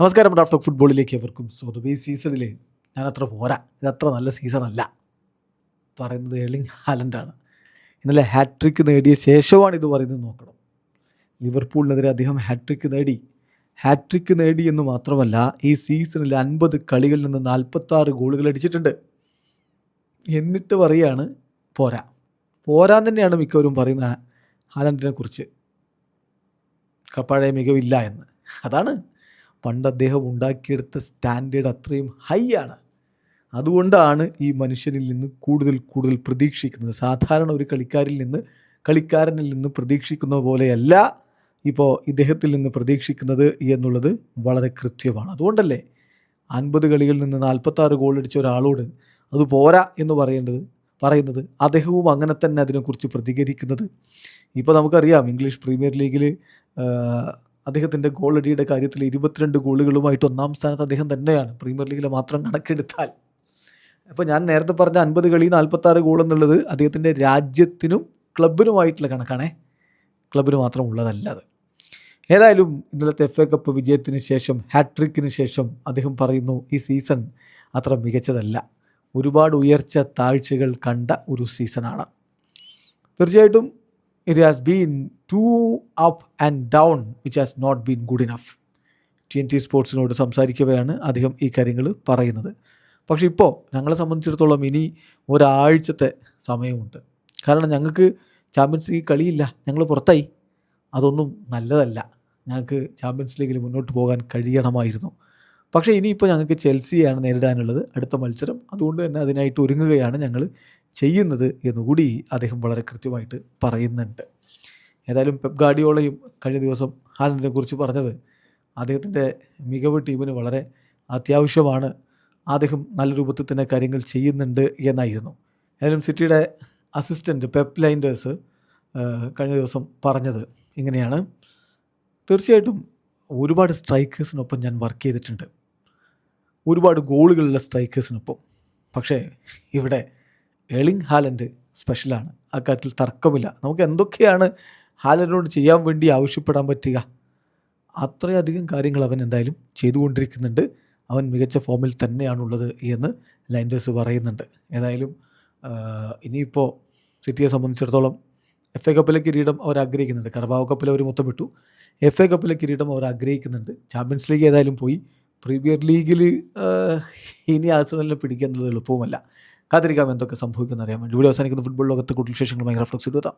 നമസ്കാരം. Raf talk ഫുട്ബോളിലേക്ക് എവർക്കും സ്വാഗതം. ഈ സീസണിൽ ഞാനത്ര പോരാ, ഇതത്ര നല്ല സീസണല്ല പറയുന്നത് എർലിംഗ് ഹാലൻഡാണ്. ഇന്നലെ ഹാട്രിക്ക് നേടിയ ശേഷമാണ് ഇത് പറയുന്നത്. നോക്കണം, ലിവർപൂളിനെതിരെ അദ്ദേഹം ഹാട്രിക്ക് നേടി എന്ന് മാത്രമല്ല, ഈ സീസണിൽ 50 കളികളിൽ നിന്ന് 46 ഗോളുകൾ അടിച്ചിട്ടുണ്ട്. എന്നിട്ട് പറയുകയാണ് പോരാൻ തന്നെയാണ് മിക്കവരും പറയുന്ന ഹാലൻഡിനെ കുറിച്ച്, പഴയ മികവില്ല എന്ന്. അതാണ് പണ്ട് അദ്ദേഹം ഉണ്ടാക്കിയെടുത്ത സ്റ്റാൻഡേർഡ് അത്രയും ഹൈ ആണ്. അതുകൊണ്ടാണ് ഈ മനുഷ്യനിൽ നിന്ന് കൂടുതൽ പ്രതീക്ഷിക്കുന്നത്. സാധാരണ ഒരു കളിക്കാരനിൽ നിന്ന് പ്രതീക്ഷിക്കുന്ന പോലെയല്ല ഇപ്പോൾ ഇദ്ദേഹത്തിൽ നിന്ന് പ്രതീക്ഷിക്കുന്നത് എന്നുള്ളത് വളരെ കൃത്യമാണ്. അതുകൊണ്ടല്ലേ 50 കളികളിൽ നിന്ന് 46 ഗോൾ അടിച്ച ഒരാളോട് അത് പോരാ എന്ന് പറയുന്നത് അദ്ദേഹവും അങ്ങനെ തന്നെ അതിനെക്കുറിച്ച് പ്രതികരിക്കുന്നത്. ഇപ്പോൾ നമുക്കറിയാം, ഇംഗ്ലീഷ് പ്രീമിയർ ലീഗിൽ അദ്ദേഹത്തിൻ്റെ ഗോളടിയുടെ കാര്യത്തിൽ 22 ഗോളുകളുമായിട്ട് ഒന്നാം സ്ഥാനത്ത് അദ്ദേഹം തന്നെയാണ്, പ്രീമിയർ ലീഗിലെ മാത്രം കണക്കെടുത്താൽ. അപ്പോൾ ഞാൻ നേരത്തെ പറഞ്ഞ 50 കളി 46 ഗോൾ എന്നുള്ളത് അദ്ദേഹത്തിൻ്റെ രാജ്യത്തിനും ക്ലബിനുമായിട്ടുള്ള കണക്കാണേ, ക്ലബിന് മാത്രം ഉള്ളതല്ല അത്. ഏതായാലും ഇന്നലത്തെ FA കപ്പ് വിജയത്തിന് ശേഷം, ഹാട്രിക്കിന് ശേഷം അദ്ദേഹം പറയുന്നു, ഈ സീസൺ അത്ര മികച്ചതല്ല, ഒരുപാട് ഉയർച്ച താഴ്ചകൾ കണ്ട ഒരു സീസണാണ്. തീർച്ചയായിട്ടും it has been too up and down which has not been good enough. TNT സ്പോർട്സിനോട് സംസാരിക്കവെയാണ് അദ്ദേഹം ഈ കാര്യങ്ങൾ പറയുന്നത്. പക്ഷേ ഇപ്പോൾ ഞങ്ങളെ സംബന്ധിച്ചിടത്തോളം ഇനി ഒരാഴ്ചത്തെ സമയമുണ്ട്. കാരണം ഞങ്ങൾക്ക് ചാമ്പ്യൻസ് ലീഗ് കളിയില്ല, ഞങ്ങൾ പുറത്തായി. അതൊന്നും നല്ലതല്ല. ഞങ്ങൾക്ക് ചാമ്പ്യൻസ് ലീഗിൽ മുന്നോട്ട് പോകാൻ കഴിയണമായിരുന്നു. പക്ഷേ ഇനിയിപ്പോൾ ഞങ്ങൾക്ക് ചെൽസിയാണ് നേരിടാനുള്ളത് അടുത്ത മത്സരം. അതുകൊണ്ട് തന്നെ അതിനായിട്ട് ഒരുങ്ങുകയാണ് ഞങ്ങൾ ചെയ്യുന്നത് എന്നുകൂടി അദ്ദേഹം വളരെ കൃത്യമായിട്ട് പറയുന്നുണ്ട്. ഏതായാലും പെപ് ഗാർഡിയോളയും കഴിഞ്ഞ ദിവസം ഹാലൻഡിനെ കുറിച്ച് പറഞ്ഞത്, അദ്ദേഹത്തിൻ്റെ മികവ് ടീമിന് വളരെ അത്യാവശ്യമാണ്, അദ്ദേഹം നല്ല രൂപത്തിൽ തന്നെ കാര്യങ്ങൾ ചെയ്യുന്നുണ്ട് എന്നായിരുന്നു. ഏതായാലും സിറ്റിയുടെ അസിസ്റ്റൻറ്റ് പെപ് ലൈൻഡേഴ്സ് കഴിഞ്ഞ ദിവസം പറഞ്ഞത് ഇങ്ങനെയാണ്: തീർച്ചയായിട്ടും ഒരുപാട് സ്ട്രൈക്കേഴ്സിനൊപ്പം ഞാൻ വർക്ക് ചെയ്തിട്ടുണ്ട്, ഒരുപാട് ഗോളുകളുള്ള സ്ട്രൈക്കേഴ്സിനൊപ്പം. പക്ഷേ ഇവിടെ എർലിംഗ് ഹാലൻഡ് സ്പെഷ്യലാണ്, അക്കാര്യത്തിൽ തർക്കമില്ല. നമുക്ക് എന്തൊക്കെയാണ് ഹാലൻഡിനോട് ചെയ്യാൻ വേണ്ടി ആവശ്യപ്പെടാൻ പറ്റുക, അത്രയധികം കാര്യങ്ങൾ അവൻ എന്തായാലും ചെയ്തുകൊണ്ടിരിക്കുന്നുണ്ട്. അവൻ മികച്ച ഫോമിൽ തന്നെയാണുള്ളത് എന്ന് ലൈൻഡേഴ്സ് പറയുന്നുണ്ട്. ഏതായാലും ഇനിയിപ്പോൾ സിറ്റിയെ സംബന്ധിച്ചിടത്തോളം FA കപ്പിലെ കിരീടം അവർ ആഗ്രഹിക്കുന്നുണ്ട്. കർബാവോ കപ്പിൽ അവർ മൊത്തം വിട്ടു, FA കപ്പിലെ കിരീടം അവർ ആഗ്രഹിക്കുന്നുണ്ട്. ചാമ്പ്യൻസ് ലീഗ് ഏതായാലും പോയി, പ്രീമിയർ ലീഗിൽ ഇനി ആഴ്സണലിനെ പിടിക്കുക എന്നുള്ളത് എളുപ്പവുമല്ല. കാത്തിരിക്കാം എന്തൊക്കെ സംഭവിക്കുന്നറിയാൻ വേണ്ടി. വീഡിയോ അവസാനിക്കുന്ന ഫുട്ബോൾ ലോകത്ത് കൂടുതൽ വിശേഷങ്ങളുമായി റഫ്ലക്സ് എടുത്താം.